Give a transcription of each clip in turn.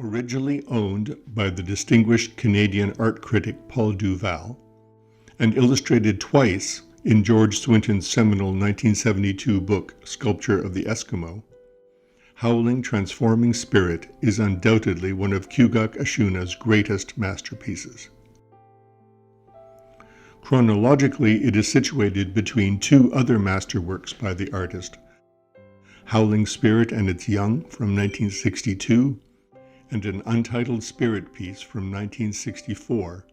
Originally owned by the distinguished Canadian art critic Paul Duval, and illustrated twice in George Swinton's seminal 1972 book, Sculpture of the Eskimo, Howling Transforming Spirit is undoubtedly one of KIUGAK ASHOONA's greatest masterpieces. Chronologically, it is situated between two other masterworks by the artist, Howling Spirit and Its Young from 1962, and an untitled spirit piece from 1964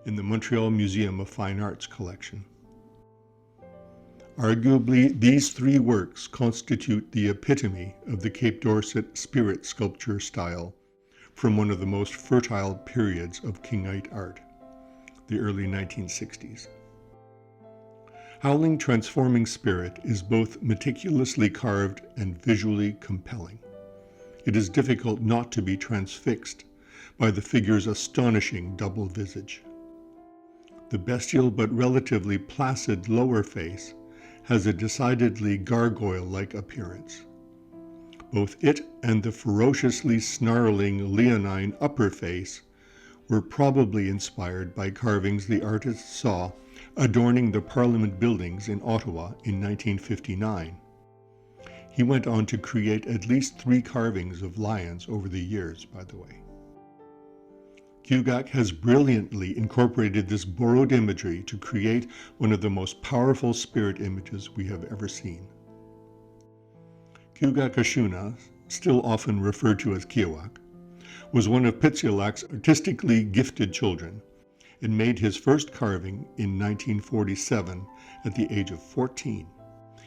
in the Montreal Museum of Fine Arts collection. Arguably, these three works constitute the epitome of the Cape Dorset spirit sculpture style from one of the most fertile periods of Kinngait art, the early 1960s. Howling Transforming Spirit is both meticulously carved and visually compelling. It is difficult not to be transfixed by the figure's astonishing double visage. The bestial but relatively placid lower face has a decidedly gargoyle-like appearance. Both it and the ferociously snarling leonine upper face were probably inspired by carvings the artist saw adorning the Parliament buildings in Ottawa in 1959. He went on to create at least 3 carvings of lions over the years, by the way. KIUGAK has brilliantly incorporated this borrowed imagery to create one of the most powerful spirit images we have ever seen. KIUGAK ASHOONA, still often referred to as KIAWAK, was one of Pitsiolak's artistically gifted children and made his first carving in 1947 at the age of 14.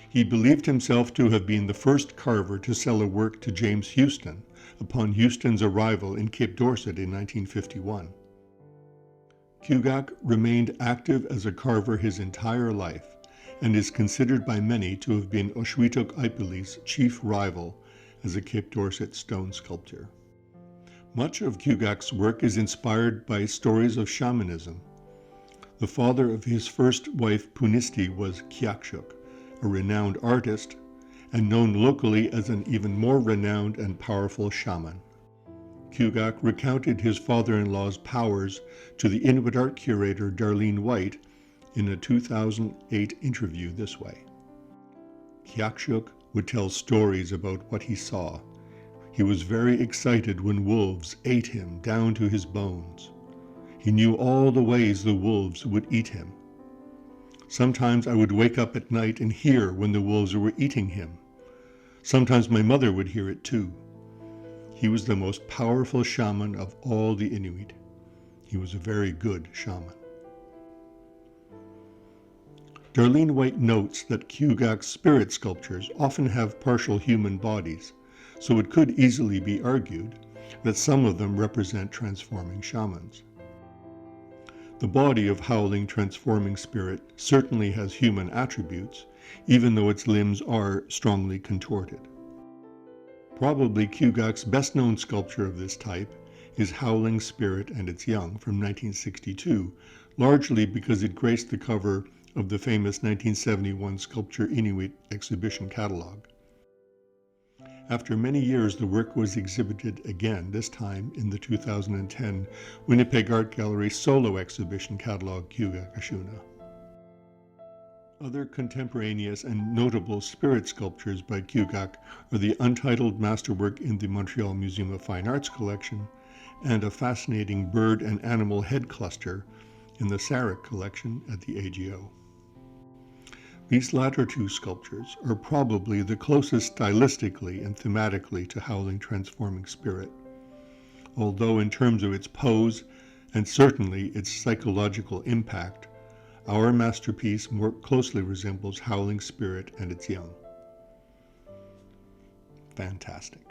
He believed himself to have been the first carver to sell a work to James Houston upon Houston's arrival in Cape Dorset in 1951. KIUGAK remained active as a carver his entire life and is considered by many to have been Oshwetuk Ipili's chief rival as a Cape Dorset stone sculptor. Much of KIUGAK's work is inspired by stories of shamanism. The father of his first wife Punisti was Kiakshuk, a renowned artist, and known locally as an even more renowned and powerful shaman. KIUGAK recounted his father-in-law's powers to the Inuit art curator Darlene White in a 2008 interview this way. Kiakshuk would tell stories about what he saw. He was very excited when wolves ate him down to his bones. He knew all the ways the wolves would eat him. Sometimes I would wake up at night and hear when the wolves were eating him. Sometimes my mother would hear it too. He was the most powerful shaman of all the Inuit. He was a very good shaman. Darlene White notes that KIUGAK's spirit sculptures often have partial human bodies, so it could easily be argued that some of them represent transforming shamans. The body of Howling Transforming Spirit certainly has human attributes, even though its limbs are strongly contorted. Probably KIUGAK's best-known sculpture of this type is Howling Spirit and Its Young from 1962, largely because it graced the cover of the famous 1971 Sculpture Inuit exhibition catalog. After many years, the work was exhibited again, this time in the 2010 Winnipeg Art Gallery solo exhibition catalog, KIUGAK ASHOONA. Other contemporaneous and notable spirit sculptures by KIUGAK are the untitled masterwork in the Montreal Museum of Fine Arts collection and a fascinating bird and animal head cluster in the Sarek collection at the AGO. These latter two sculptures are probably the closest stylistically and thematically to Howling Transforming Spirit, although in terms of its pose and certainly its psychological impact, our masterpiece more closely resembles Howling Spirit and Its Young. Fantastic.